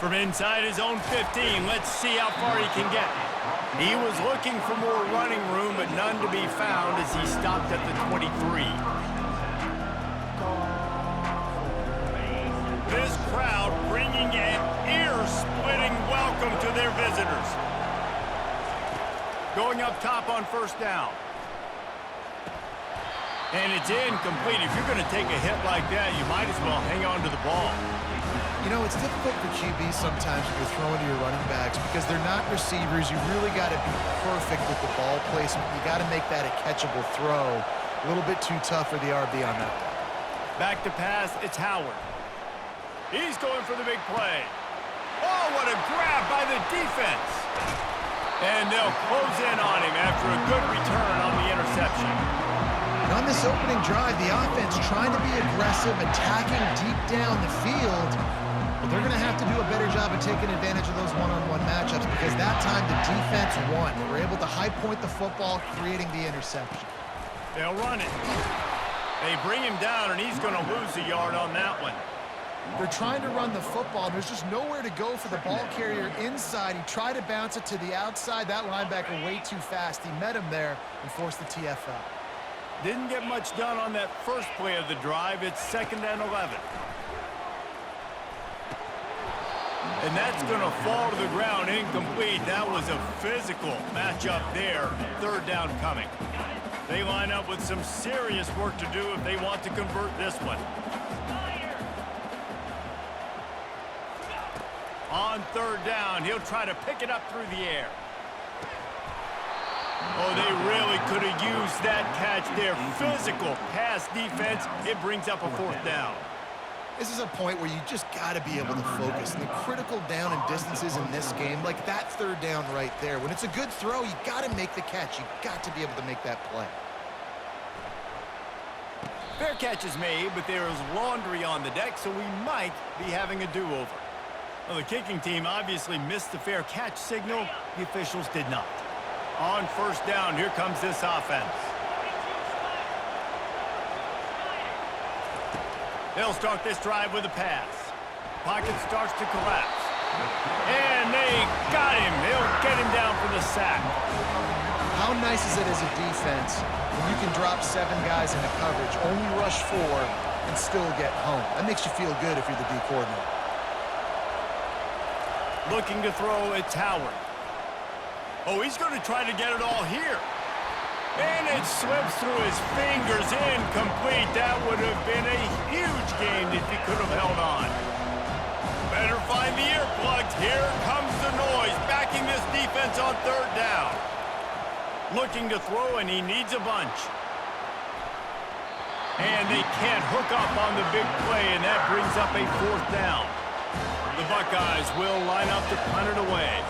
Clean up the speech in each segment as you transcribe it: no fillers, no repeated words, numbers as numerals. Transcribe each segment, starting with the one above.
From inside his own 15, let's see how far he can get. He was looking for more running room, but none to be found as he stopped at the 23. This crowd bringing an ear-splitting welcome to their visitors. Going up top on first down. And it's incomplete. If you're going to take a hit like that, you might as well hang on to the ball. You know, it's difficult for QBs sometimes when you're throwing to your running backs because they're not receivers. You really got to be perfect with the ball placement. You got to make that a catchable throw. A little bit too tough for the RB on that. Back to pass, it's Howard. He's going for the big play. Oh, what a grab by the defense. And they'll close in on him after a good return on the interception. And on this opening drive, the offense trying to be aggressive, attacking deep down the field. But they're going to have to do a better job of taking advantage of those one-on-one matchups because that time the defense won. They were able to high point the football, creating the interception. They'll run it. They bring him down, and he's going to lose a yard on that one. They're trying to run the football. There's just nowhere to go for the ball carrier inside. He tried to bounce it to the outside. That linebacker way too fast. He met him there and forced the TFL. Didn't get much done on that first play of the drive. It's 2nd and 11. And that's going to fall to the ground incomplete. That was a physical matchup there. 3rd down coming. They line up with some serious work to do if they want to convert this one. On 3rd down, he'll try to pick it up through the air. Oh, they really could have used that catch there. Physical pass defense. It brings up a 4th down. This is a point where you just got to be able to focus. And the critical down and distances in this game, like that 3rd down right there. When it's a good throw, you got to make the catch. You got to be able to make that play. Fair catch is made, but there is laundry on the deck, so we might be having a do-over. Well, the kicking team obviously missed the fair catch signal. The officials did not. On 1st down, here comes this offense. They'll start this drive with a pass. Pocket starts to collapse. And they got him. They'll get him down for the sack. How nice is it as a defense when you can drop 7 guys into coverage, only rush 4, and still get home? That makes you feel good if you're the D coordinator. Looking to throw, it's Howard. Oh, he's going to try to get it all here. And it slips through his fingers, incomplete. That would have been a huge game if he could have held on. Better find the earplugs. Here comes the noise, backing this defense on 3rd down. Looking to throw, and he needs a bunch. And they can't hook up on the big play, and that brings up a 4th down. The Buckeyes will line up to punt it away.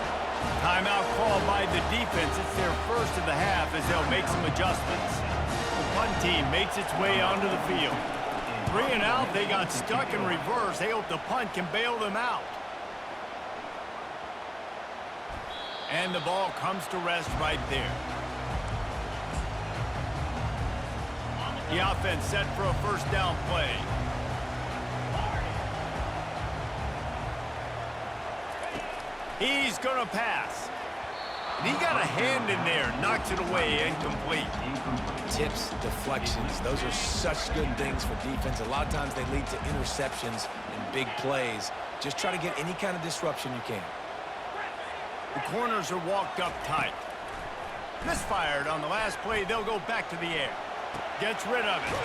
Timeout called by the defense. It's their first of the half as they'll make some adjustments. The punt team makes its way onto the field. 3 and out, they got stuck in reverse. They hope the punt can bail them out. And the ball comes to rest right there. The offense set for a 1st down play. He's going to pass. And he got a hand in there, knocks it away, incomplete. Tips, deflections, those are such good things for defense. A lot of times they lead to interceptions and big plays. Just try to get any kind of disruption you can. The corners are walked up tight. Misfired on the last play. They'll go back to the air. Gets rid of it.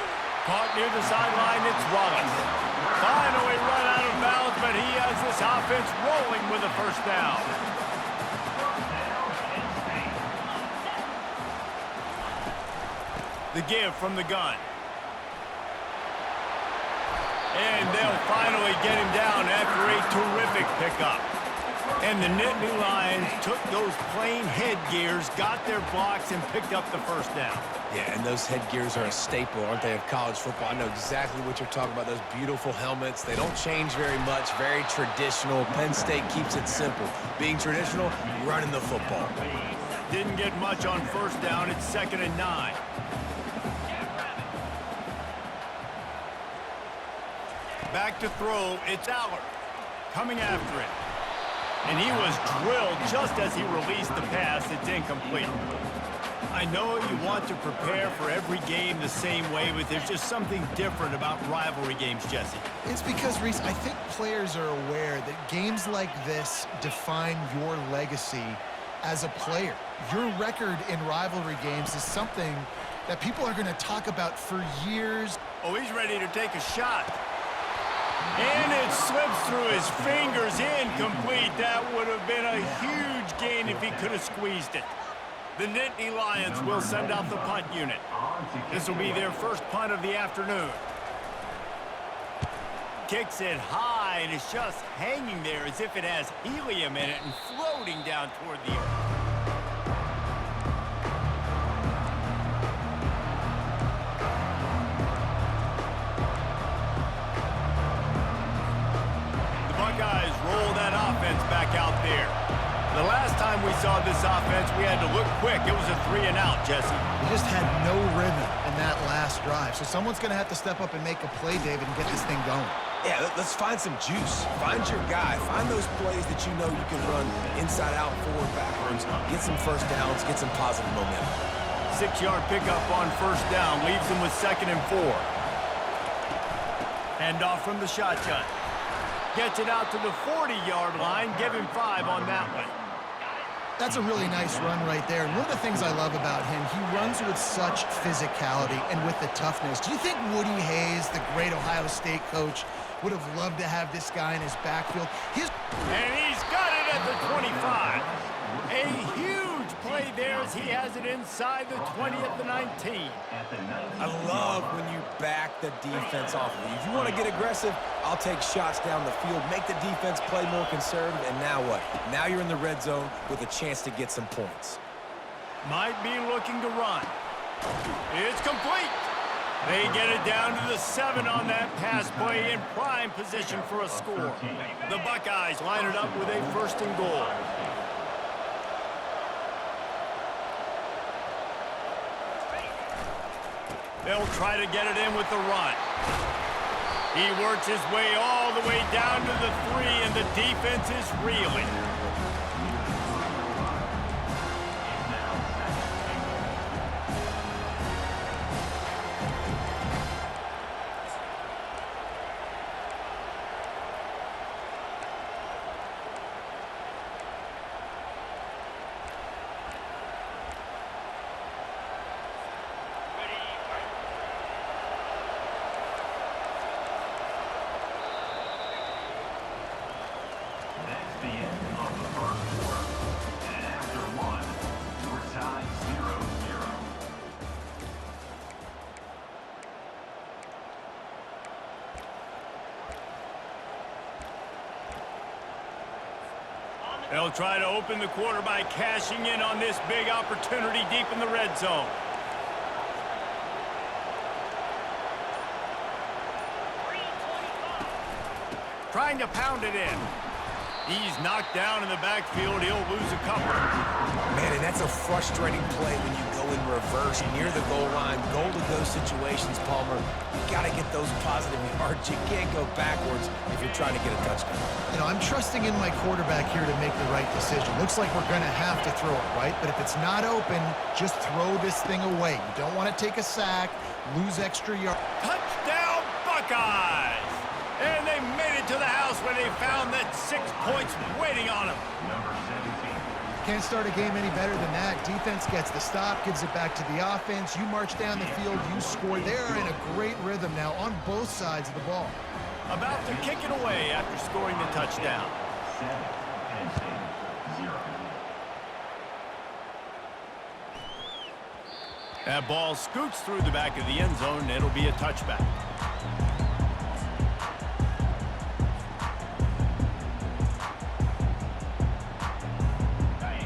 Caught near the sideline. It's Wallace. Finally run out of bounds, but he has this offense rolling with a 1st down. The give from the gun. And they'll finally get him down after a terrific pickup. And the Nittany Lions took those plain headgears, got their blocks, and picked up the 1st down. Yeah, and those headgears are a staple, aren't they, of college football? I know exactly what you're talking about, those beautiful helmets. They don't change very much, very traditional. Penn State keeps it simple. Being traditional, running the football. Didn't get much on 1st down. It's 2nd and 9. Back to throw, it's Aller. Coming after it. And he was drilled just as he released the pass. It's incomplete. I know you want to prepare for every game the same way, but there's just something different about rivalry games, Jesse. It's because, Reese, I think players are aware that games like this define your legacy as a player. Your record in rivalry games is something that people are going to talk about for years. Oh, he's ready to take a shot. And it slips through his fingers, incomplete. That would have been a huge gain if he could have squeezed it. The Nittany Lions will send out the punt unit. This will be their first punt of the afternoon. Kicks it high, and it's just hanging there as if it has helium in it and floating down toward the earth. The Buckeyes roll that offense back out there. The last time we saw this offense, we had to look quick. It was a 3-and-out, Jesse. They just had no rhythm in that last drive. So someone's going to have to step up and make a play, David, and get this thing going. Yeah, let's find some juice. Find your guy. Find those plays that you know you can run inside out, forward, backwards. Get some first downs. Get some positive momentum. 6-yard pickup on first down. Leaves them with 2nd and 4. Hand off from the shotgun. Gets it out to the 40-yard line. Give him 5 on that one. That's a really nice run right there. And one of the things I love about him, he runs with such physicality and with the toughness. Do you think Woody Hayes, the great Ohio State coach, would have loved to have this guy in his backfield? And he's got it at the 25. A huge play there as he has it inside the 20 at the 19. I love when you back the defense off of you. If you want to get aggressive, I'll take shots down the field, make the defense play more conservative, and now what? Now you're in the red zone with a chance to get some points. Might be looking to run. It's complete. They get it down to the 7 on that pass play in prime position for a score. The Buckeyes line it up with a 1st and goal. They'll try to get it in with the run. He works his way all the way down to the 3, and the defense is reeling. They'll try to open the quarter by cashing in on this big opportunity deep in the red zone. Trying to pound it in. He's knocked down in the backfield. He'll lose a couple. Man, and that's a frustrating play when you go in reverse near the goal line. Goal-to-go situations, Palmer. You got to get those positive yards. You can't go backwards if you're trying to get a touchdown. You know, I'm trusting in my quarterback here to make the right decision. Looks like we're going to have to throw it, right? But if it's not open, just throw this thing away. You don't want to take a sack, lose extra yards. Touchdown, Buckeyes! And they made it to the house where they found that 6 points waiting on them. Can't start a game any better than that. Defense gets the stop, gives it back to the offense. You march down the field, you score. They're in a great rhythm now on both sides of the ball. About to kick it away after scoring the touchdown. That ball scoots through the back of the end zone, and it'll be a touchback.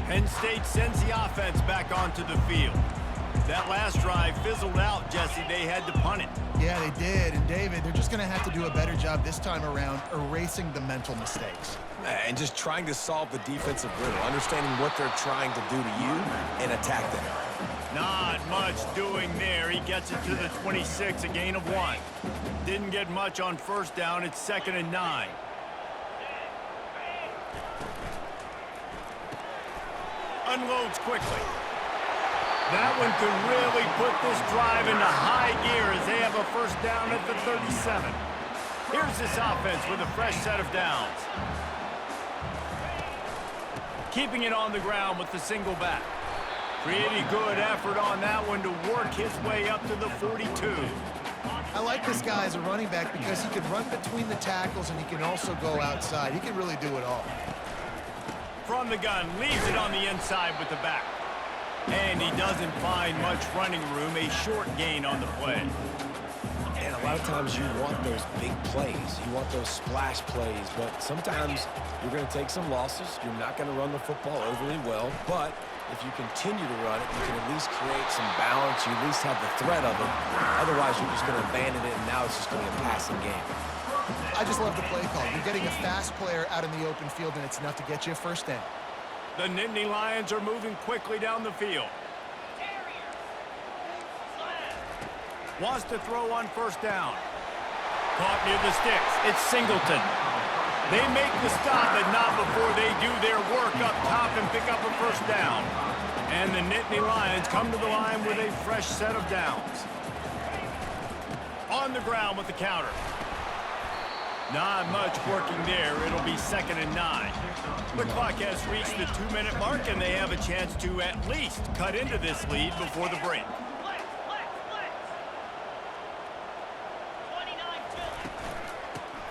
Penn State sends the offense back onto the field. That last drive fizzled out, Jesse. They had to punt it. Yeah, they did. And, David, they're just going to have to do a better job this time around erasing the mental mistakes. And just trying to solve the defensive riddle, understanding what they're trying to do to you and attack them. Not much doing there. He gets it to the 26, a gain of 1. Didn't get much on first down. It's 2nd and 9. Unloads quickly. That one could really put this drive into high gear as they have a first down at the 37. Here's this offense with a fresh set of downs. Keeping it on the ground with the single back. Pretty good effort on that one to work his way up to the 42. I like this guy as a running back because he can run between the tackles and he can also go outside. He can really do it all. From the gun, leaves it on the inside with the back. And he doesn't find much running room, a short gain on the play. And a lot of times you want those big plays. You want those splash plays, but sometimes you're going to take some losses. You're not going to run the football overly well, but if you continue to run it, you can at least create some balance. You at least have the threat of it. Otherwise, you're just going to abandon it, and now it's just going to be a passing game. I just love the play call. You're getting a fast player out in the open field, and it's enough to get you a first down. The Nittany Lions are moving quickly down the field. Wants to throw on first down. Caught near the sticks. It's Singleton. They make the stop, but not before they do their work up top and pick up a first down. And the Nittany Lions come to the line with a fresh set of downs. On the ground with the counter. Not much working there. It'll be 2nd and 9. The clock has reached the 2-minute mark, and they have a chance to at least cut into this lead before the break.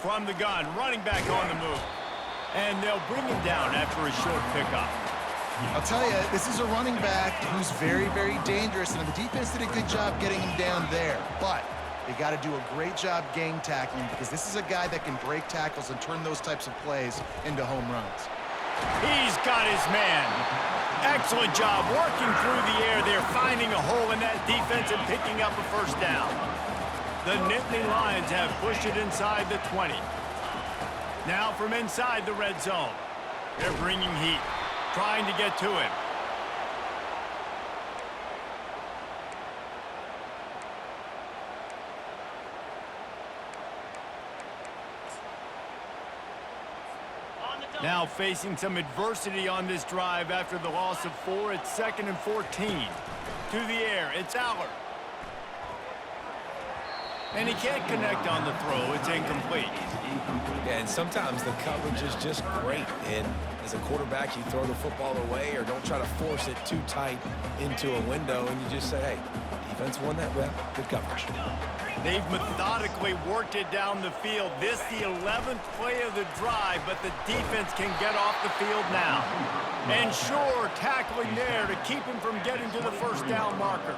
From the gun, running back on the move. And they'll bring him down after a short pickup. I'll tell you, this is a running back who's very, very dangerous, and the defense did a good job getting him down there. But they got to do a great job gang tackling because this is a guy that can break tackles and turn those types of plays into home runs. He's got his man. Excellent job working through the air there, finding a hole in that defense and picking up a first down. The Nittany Lions have pushed it inside the 20. Now from inside the red zone. They're bringing heat, trying to get to him. Now facing some adversity on this drive after the loss of 4. It's 2nd and 14. To the air, it's Aller. And he can't connect on the throw. It's incomplete. Yeah, and sometimes the coverage is just great. And as a quarterback, you throw the football away or don't try to force it too tight into a window, and you just say, hey, defense won that rep. Good coverage. They've methodically worked it down the field. This the 11th play of the drive, but the defense can get off the field now. And sure, tackling there to keep him from getting to the first down marker.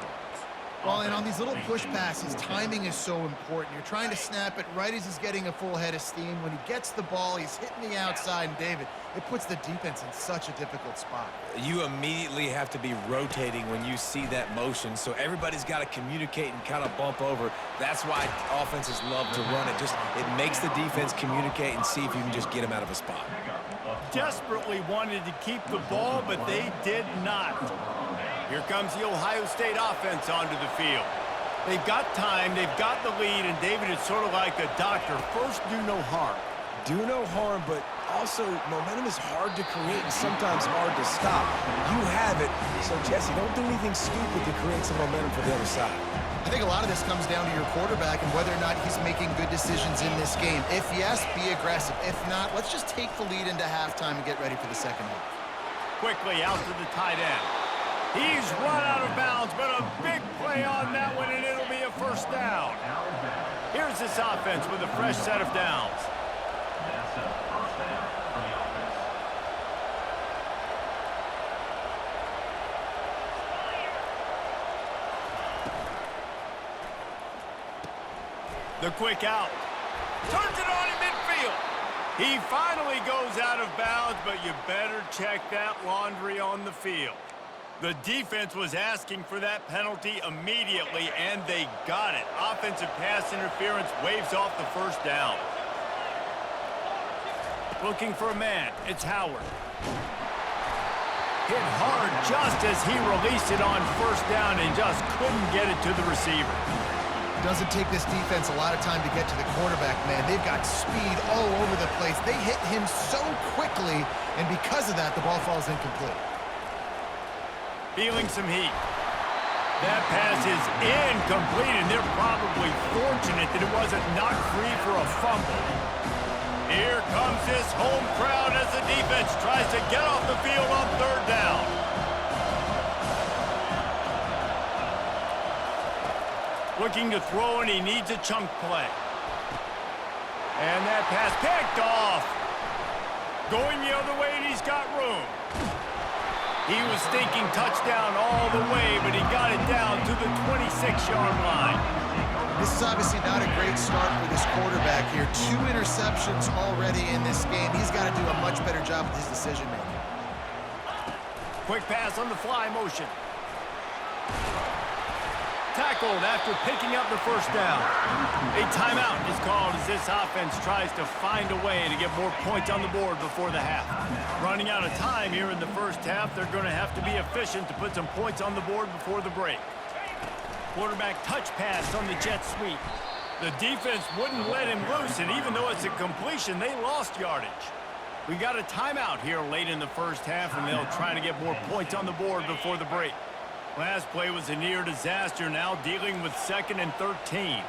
Well, and on these little push passes, timing is so important. You're trying to snap it right as he's getting a full head of steam. When he gets the ball, he's hitting the outside, and David, it puts the defense in such a difficult spot. You immediately have to be rotating when you see that motion, so everybody's got to communicate and kind of bump over. That's why offenses love to run it. It makes the defense communicate and see if you can just get him out of a spot. Desperately wanted to keep the ball, but they did not. Here comes the Ohio State offense onto the field. They've got time, they've got the lead, and David is sort of like a doctor. First, do no harm. Do no harm, but also momentum is hard to create and sometimes hard to stop. You have it, so Jesse, don't do anything stupid to create some momentum for the other side. I think a lot of this comes down to your quarterback and whether or not he's making good decisions in this game. If yes, be aggressive. If not, let's just take the lead into halftime and get ready for the second half. Quickly out to the tight end. He's run out of bounds, but a big play on that one, and it'll be a first down. Here's this offense with a fresh set of downs. The quick out. Turns it on in midfield. He finally goes out of bounds, but you better check that laundry on the field. The defense was asking for that penalty immediately, and they got it. Offensive pass interference waves off the first down. Looking for a man. It's Howard. Hit hard just as he released it on first down and just couldn't get it to the receiver. Doesn't take this defense a lot of time to get to the quarterback, man. They've got speed all over the place. They hit him so quickly, and because of that, the ball falls incomplete. feeling some heat. That pass is incomplete, and they're probably fortunate that it wasn't knocked free for a fumble. Here comes this home crowd as the defense tries to get off the field on third down. Looking to throw, and he needs a chunk play. And that pass picked off. Going the other way, and he's got room. He was thinking touchdown all the way, but he got it down to the 26-yard line. This is obviously not a great start for this quarterback here. 2 interceptions already in this game. He's got to do a much better job with his decision-making. Quick pass on the fly motion. Tackled after picking up the first down. A timeout is called as this offense tries to find a way to get more points on the board before the half. Running out of time here in the first half, they're going to have to be efficient to put some points on the board before the break. Quarterback touch pass on the jet sweep. The defense wouldn't let him loose, and even though it's a completion, they lost yardage. We got a timeout here late in the first half, and they'll try to get more points on the board before the break. Last play was a near disaster, now dealing with 2nd and 13.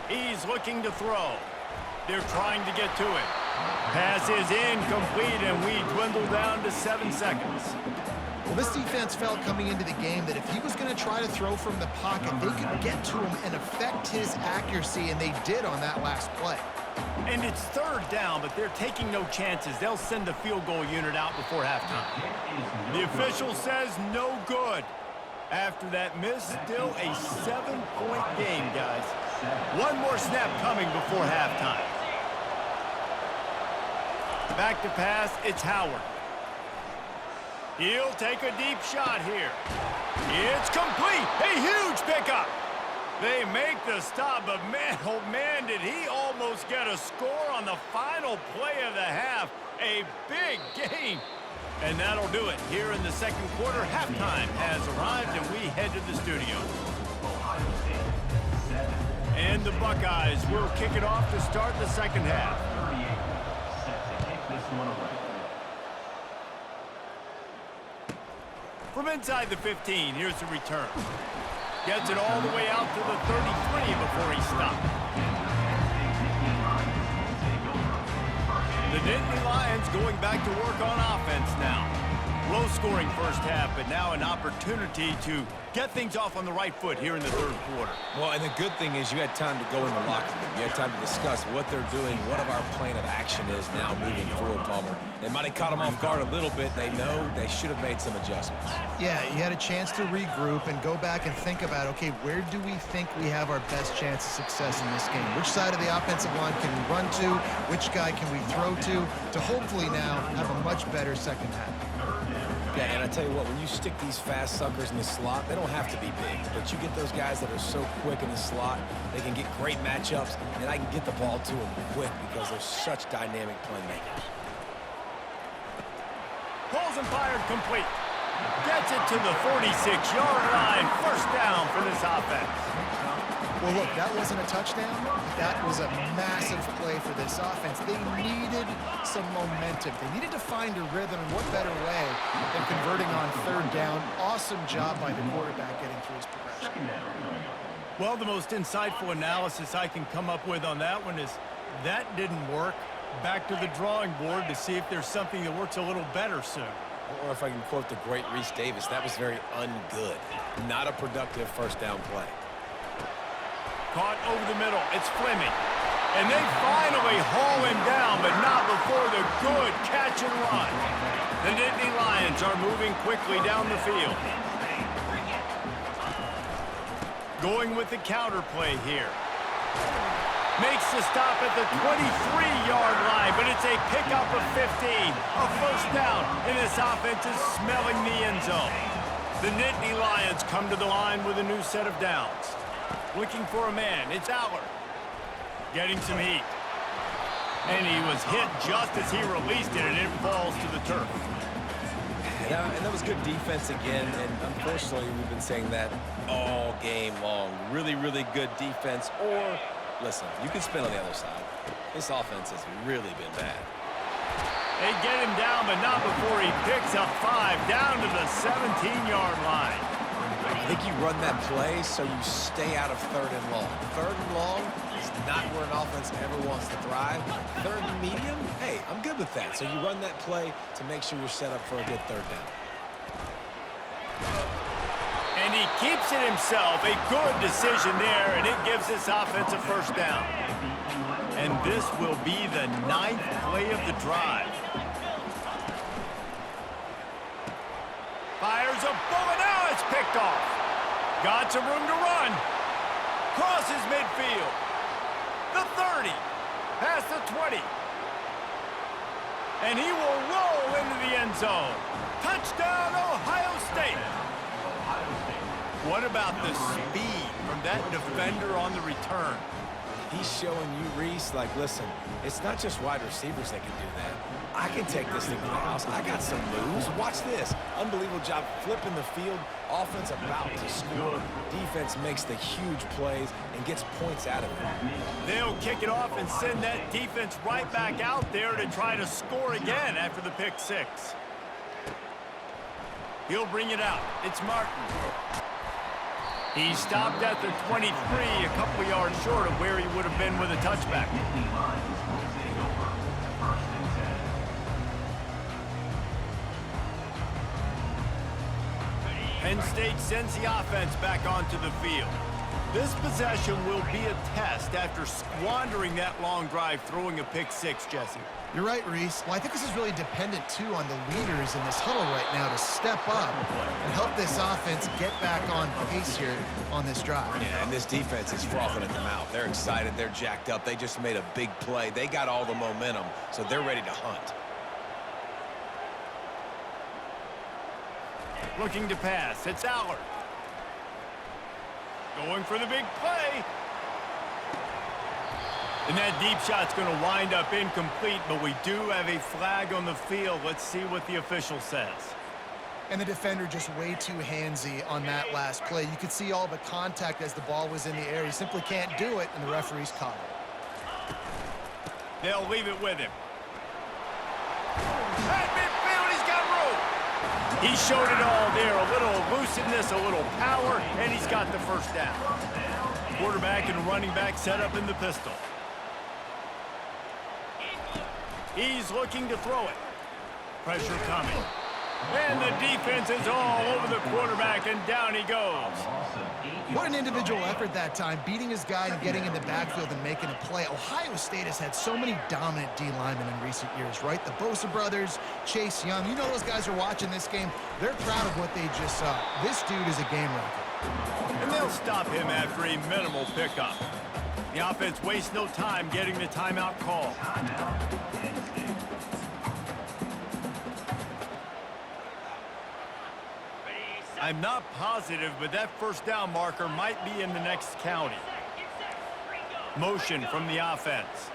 He's looking to throw. They're trying to get to it. Pass is incomplete, and we dwindle down to 7 seconds. Well, this defense felt coming into the game that if he was going to try to throw from the pocket, they could get to him and affect his accuracy, and they did on that last play. And it's third down, but they're taking no chances. They'll send the field goal unit out before halftime. The official says no good. After that miss, still a 7-point game, guys. One more snap coming before halftime. Back to pass, it's Howard. He'll take a deep shot here. It's complete. A huge pickup. They make the stop, but man, oh man, did he almost get a score on the final play of the half. A big game. And that'll do it. Here in the second quarter, halftime has arrived, and we head to the studio. And the Buckeyes will kick it off to start the second half. From inside the 15, here's the return. Gets it all the way out to the 33 before he stopped. The Nittany Lions going back to work on offense now. Low-scoring first half, but now an opportunity to get things off on the right foot here in the third quarter. Well, and the good thing is you had time to go in the locker room. You had time to discuss what they're doing, what our plan of action is now moving forward, Palmer. They might have caught them off guard a little bit. They know they should have made some adjustments. Yeah, you had a chance to regroup and go back and think about, okay, where do we think we have our best chance of success in this game? Which side of the offensive line can we run to? Which guy can we throw to hopefully now have a much better second half? Yeah, and I tell you what, when you stick these fast suckers in the slot, they don't have to be big. But you get those guys that are so quick in the slot, they can get great matchups, and I can get the ball to them quick because they're such dynamic playmakers. Pulls and fired complete. Gets it to the 46-yard line. First down for this offense. Well, look, that wasn't a touchdown. That was a massive play for this offense. They needed some momentum. They needed to find a rhythm, and what better way than converting on third down. Awesome job by the quarterback getting through his progression. Well, the most insightful analysis I can come up with on that one is that didn't work. Back to the drawing board to see if there's something that works a little better soon. Or if I can quote the great Reese Davis, that was very ungood. Not a productive first down play. Caught over the middle. It's Fleming. And they finally haul him down, but not before the good catch and run. The Nittany Lions are moving quickly down the field. Going with the counter play here. Makes the stop at the 23-yard line, but it's a pickup of 15. A first down, and this offense is smelling the end zone. The Nittany Lions come to the line with a new set of downs. Looking for a man. It's Aller. Getting some heat. And he was hit just as he released it, and it falls to the turf. Yeah, and that was good defense again, and unfortunately we've been saying that all game long. Really, really good defense, or, listen, you can spin on the other side. This offense has really been bad. They get him down, but not before he picks up 5 down to the 17-yard line. I think you run that play so you stay out of 3rd and long. 3rd and long is not where an offense ever wants to thrive. 3rd and medium, hey, I'm good with that. So you run that play to make sure you're set up for a good 3rd down. And he keeps it himself. A good decision there, and it gives this offense a 1st down. And this will be the 9th play of the drive. Fires a bullet. Now it's picked off. Got some room to run. Crosses midfield. The 30. Past the 20. And he will roll into the end zone. Touchdown, Ohio State. What about the speed from that defender on the return? He's showing you, Reese, like, listen, it's not just wide receivers that can do that. I can take this thing to the house. I got some moves. Watch this. Unbelievable job flipping the field. Offense about to score. Defense makes the huge plays and gets points out of it. They'll kick it off and send that defense right back out there to try to score again after the pick 6. He'll bring it out. It's Martin. He stopped at the 23, a couple yards short of where he would have been with a touchback. Penn State sends the offense back onto the field. This possession will be a test after squandering that long drive, throwing a pick 6, Jesse. You're right, Reese. Well, I think this is really dependent, too, on the leaders in this huddle right now to step up and help this offense get back on pace here on this drive. Yeah, and this defense is frothing at the mouth. They're excited. They're jacked up. They just made a big play. They got all the momentum, so they're ready to hunt. Looking to pass. It's Allard. Going for the big play. And that deep shot's going to wind up incomplete, but we do have a flag on the field. Let's see what the official says. And the defender just way too handsy on that last play. You could see all the contact as the ball was in the air. He simply can't do it, and the referee's caught it. They'll leave it with him. At midfield, he's got room. He showed it all there. A little elusiveness, a little power, and he's got the 1st down. Quarterback and running back set up in the pistol. He's looking to throw it. Pressure coming. And the defense is all over the quarterback, and down he goes. What an individual effort that time, beating his guy and getting in the backfield and making a play. Ohio State has had so many dominant D linemen in recent years, right? The Bosa brothers, Chase Young. You know those guys are watching this game. They're proud of what they just saw. This dude is a game wrecker. And they'll stop him after a minimal pickup. The offense wastes no time getting the timeout call. I'm not positive, but that 1st down marker might be in the next county. Motion from the offense.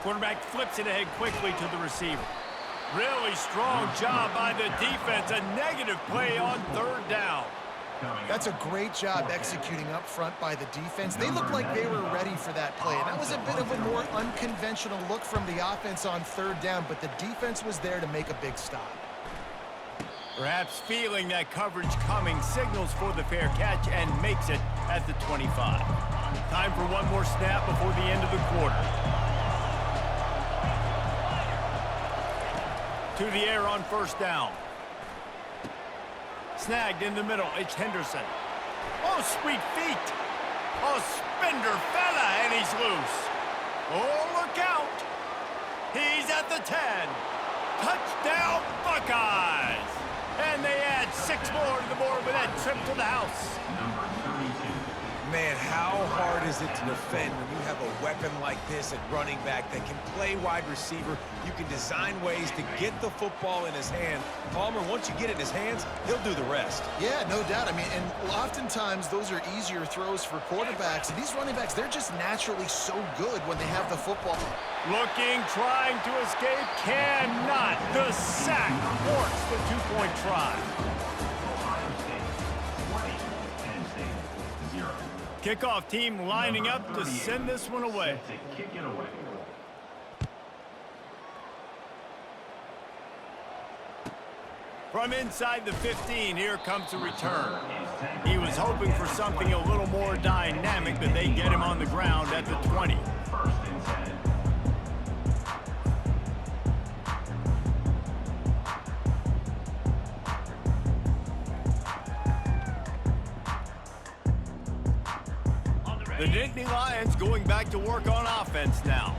Quarterback flips it ahead quickly to the receiver. Really strong job by the defense. A negative play on 3rd down. That's a great job executing up front by the defense. They looked like they were ready for that play, and that was a bit of a more unconventional look from the offense on 3rd down, but the defense was there to make a big stop. Perhaps feeling that coverage coming, signals for the fair catch and makes it at the 25. Time for one more snap before the end of the quarter. To the air on 1st down. Snagged in the middle. It's Henderson. Oh, sweet feet. Oh, spender fella, and he's loose. Oh, look out. He's at the 10. Touchdown, Buckeyes. And they add 6 more to the board with that trip to the house. Man, how hard is it to defend when you have a weapon like this at running back that can play wide receiver? You can design ways to get the football in his hand. Palmer, once you get it in his hands, he'll do the rest. Yeah, no doubt. I mean, and oftentimes those are easier throws for quarterbacks. And these running backs, they're just naturally so good when they have the football. Looking, trying to escape, cannot. The sack thwarts the 2-point try. Kickoff team lining up to send this one away. From inside the 15, here comes the return. He was hoping for something a little more dynamic, but they get him on the ground at the 20. The Nittany Lions going back to work on offense now.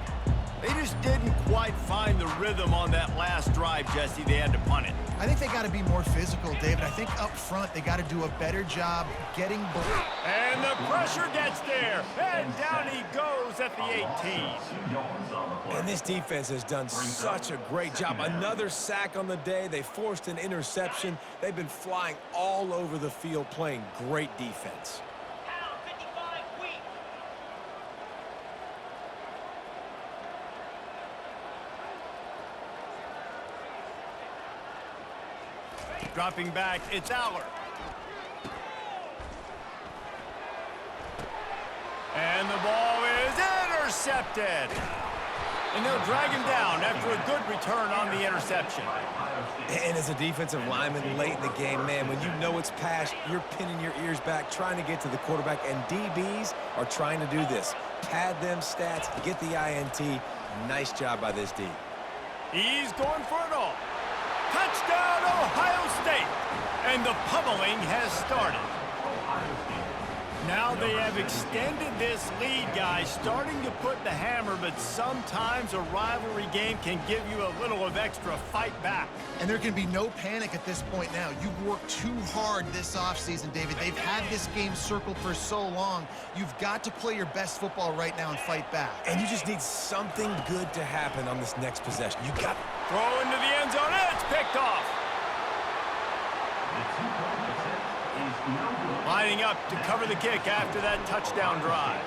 They just didn't quite find the rhythm on that last drive, Jesse. They had to punt it. I think they got to be more physical, David. I think up front they got to do a better job getting below. And the pressure gets there. And down he goes at the 18. And this defense has done such a great job. Another sack on the day. They forced an interception. They've been flying all over the field playing great defense. Dropping back, it's Aller. And the ball is intercepted. And they'll drag him down after a good return on the interception. And as a defensive lineman late in the game, man, when you know it's past, you're pinning your ears back, trying to get to the quarterback, and DBs are trying to do this. Pad them stats, get the INT. Nice job by this D. He's going for it all. Touchdown, Ohio State! And the pummeling has started. Now they have extended this lead, guys, starting to put the hammer, but sometimes a rivalry game can give you a little of extra fight back. And there can be no panic at this point now. You've worked too hard this offseason, David. They've had this game circled for so long. You've got to play your best football right now and fight back. And you just need something good to happen on this next possession. You got throw into the end zone, and it's picked off. Lining up to cover the kick after that touchdown drive.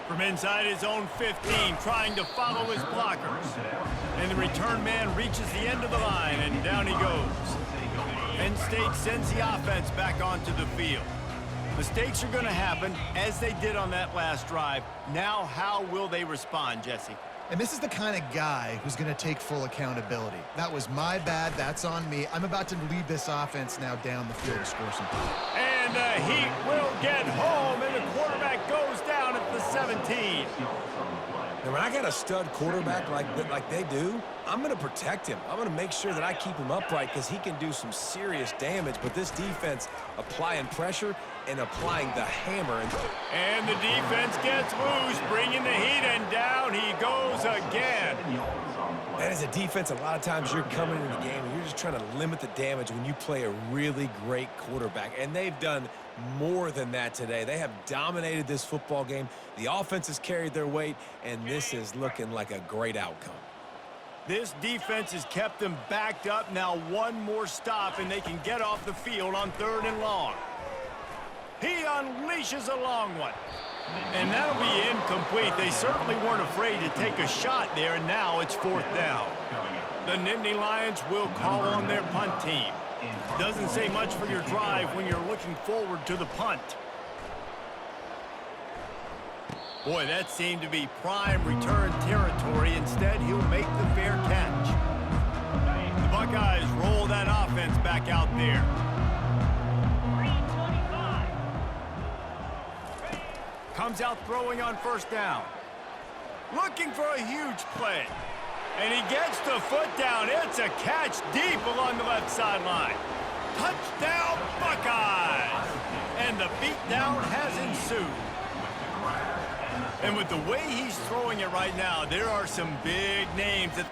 From inside his own 15, trying to follow his blockers. And the return man reaches the end of the line, and down he goes. Penn State sends the offense back onto the field. Mistakes are going to happen, as they did on that last drive. Now, how will they respond, Jesse? And this is the kind of guy who's going to take full accountability. That was my bad. That's on me. I'm about to lead this offense now down the field to score some points. And the Heat will get home, and the quarterback goes down at the 17. Now, when I got a stud quarterback like they do, I'm going to protect him. I'm going to make sure that I keep him upright because he can do some serious damage. But this defense applying pressure and applying the hammer. And the defense gets loose, bringing the heat, and down he goes again. And as a defense, a lot of times you're coming into the game and you're just trying to limit the damage when you play a really great quarterback. And they've done more than that today. They have dominated this football game. The offense has carried their weight, and this is looking like a great outcome. This defense has kept them backed up. Now one more stop, and they can get off the field on 3rd and long. He unleashes a long one. And that'll be incomplete. They certainly weren't afraid to take a shot there, and now it's 4th down. The Nittany Lions will call on their punt team. Doesn't say much for your drive when you're looking forward to the punt. Boy, that seemed to be prime return territory. Instead, he'll make the fair catch. The Buckeyes roll that offense back out there. Comes out throwing on 1st down. Looking for a huge play. And he gets the foot down. It's a catch deep along the left sideline. Touchdown, Buckeyes! And the beatdown has ensued. And with the way he's throwing it right now, there are some big names that